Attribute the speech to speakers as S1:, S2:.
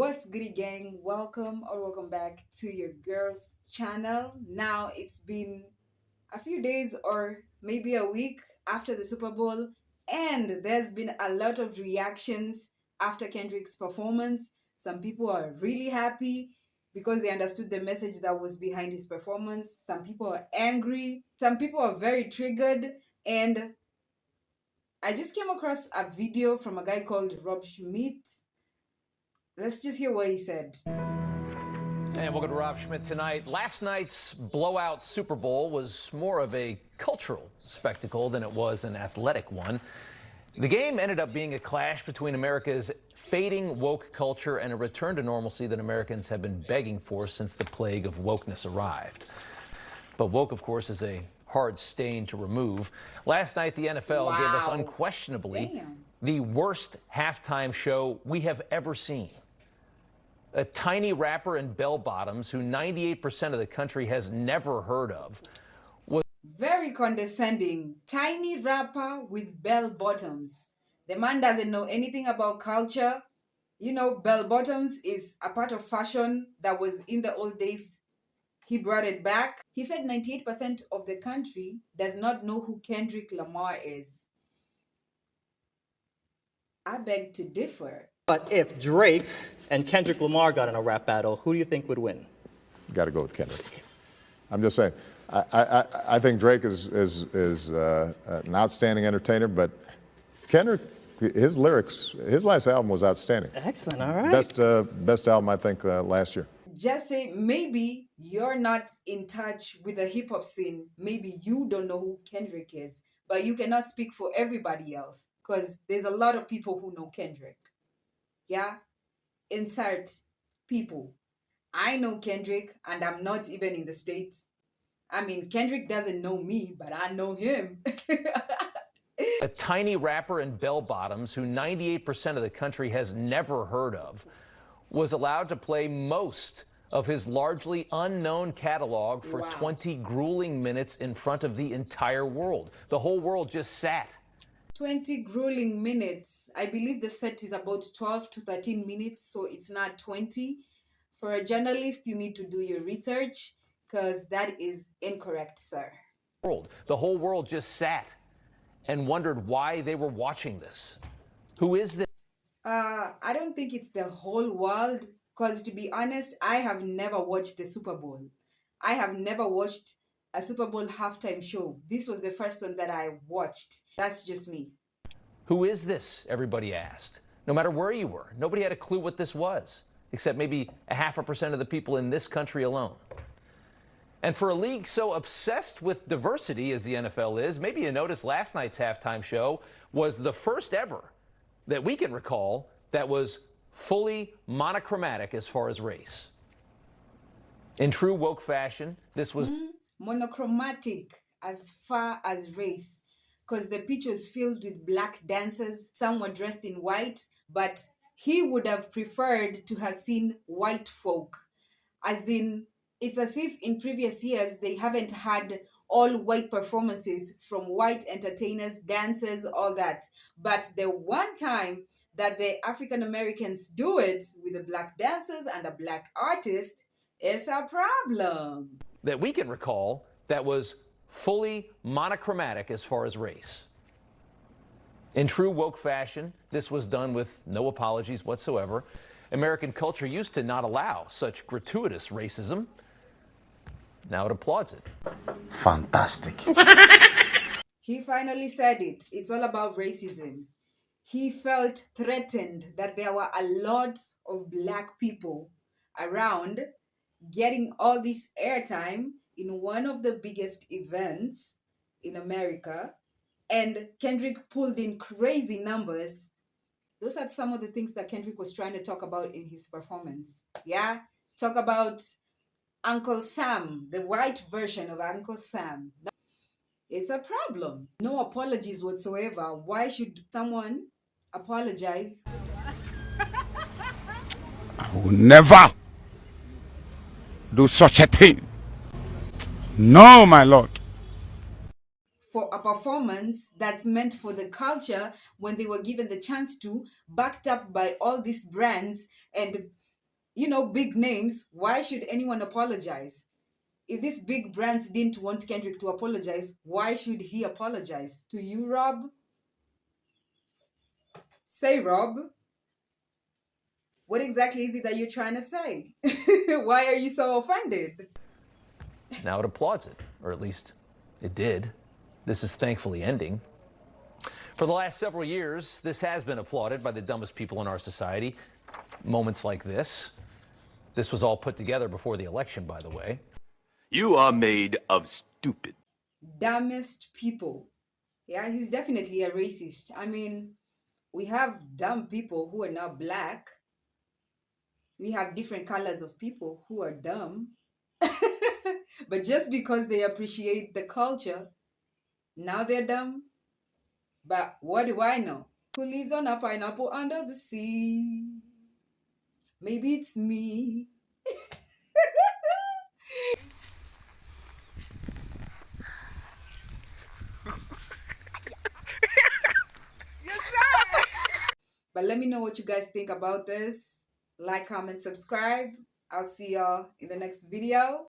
S1: What's good, gang? Welcome back to your girls channel. Now it's been a few days or maybe a week after the Super Bowl, and there's been a lot of reactions after Kendrick's performance. Some people are really happy because they understood the message that was behind his performance. Some people are angry. Some people are very triggered. And I just came across a video from a guy called Schmitt. Let's just hear what he said.
S2: And welcome to Rob Schmitt tonight. Last night's blowout Super Bowl was more of a cultural spectacle than it was an athletic one. The game ended up being a clash between America's fading woke culture and a return to normalcy that Americans have been begging for since the plague of wokeness arrived. But woke, of course, is a hard stain to remove. Last night, the NFL gave us unquestionably the worst halftime show we have ever seen. A tiny rapper in bell bottoms who 98% of the country has never heard of was
S1: very condescending. Tiny rapper with bell bottoms. The man doesn't know anything about culture. You know, bell bottoms is a part of fashion that was in the old days. He brought it back. He said 98% of the country does not know who Kendrick Lamar is. I beg to differ.
S3: But if Drake and Kendrick Lamar got in a rap battle, who do you think would win?
S4: Got to go with Kendrick. I'm just saying. I think Drake is an outstanding entertainer, but Kendrick, his lyrics, his last album was outstanding.
S3: Excellent. All right.
S4: Best album I think last year.
S1: Just say maybe you're not in touch with the hip hop scene. Maybe you don't know who Kendrick is, but you cannot speak for everybody else because there's a lot of people who know Kendrick. Yeah, insert people. I know Kendrick, and I'm not even in the States. I mean, Kendrick doesn't know me, but I know him.
S2: a tiny rapper in bell bottoms who 98% of the country has never heard of was allowed to play most of his largely unknown catalog for 20 grueling minutes in front of the entire world. The whole world just sat.
S1: 20 grueling minutes. I believe the set is about 12 to 13 minutes, so it's not 20. For a journalist, you need to do your research because that is incorrect, sir.
S2: The whole world just sat and wondered why they were watching this. Who is this?
S1: I don't think it's the whole world because, to be honest, I have never watched the Super Bowl. I have never watched a Super Bowl halftime show. This was the first one that I watched. That's just me.
S2: Who is this? Everybody asked. No matter where you were, nobody had a clue what this was, except maybe 0.5% of the people in this country alone. And for a league so obsessed with diversity as the NFL is, maybe you noticed last night's halftime show was the first ever that we can recall that was fully monochromatic as far as race. In true woke fashion, this was
S1: monochromatic as far as race, because the pitch was filled with black dancers. Some were dressed in white, but he would have preferred to have seen white folk. As in, it's as if in previous years they haven't had all white performances from white entertainers, dancers, all that. But the one time that the African Americans do it with the black dancers and a black artist, it's a problem.
S2: That we can recall that was fully monochromatic as far as race. In true woke fashion, this was done with no apologies whatsoever. American culture used to not allow such gratuitous racism. Now it applauds it.
S5: Fantastic.
S1: He finally said it. It's all about racism. He felt threatened that there were a lot of black people around getting all this airtime in one of the biggest events in America, and Kendrick pulled in crazy numbers. Those are some of the things that Kendrick was trying to talk about in his performance. Yeah, talk about Uncle Sam, the white version of Uncle Sam. It's a problem. No apologies whatsoever. Why should someone apologize?
S5: I will never do such a thing. No, my lord.
S1: For a performance that's meant for the culture when they were given the chance to, backed up by all these brands and big names, why should anyone apologize? If these big brands didn't want Kendrick to apologize, why should he apologize? To you, Rob? Say, Rob, what exactly is it that you're trying to say? Why are you so offended?
S2: Now it applauds it, or at least it did. This is thankfully ending. For the last several years, this has been applauded by the dumbest people in our society. Moments like this. This was all put together before the election, by the way.
S6: You are made of stupid.
S1: Dumbest people. Yeah, he's definitely a racist. I mean, we have dumb people who are not black. We have different colors of people who are dumb. But just because they appreciate the culture, now they're dumb. But what do I know? Who lives on a pineapple under the sea? Maybe it's me. But let me know what you guys think about this. Like, comment, subscribe. I'll see y'all in the next video.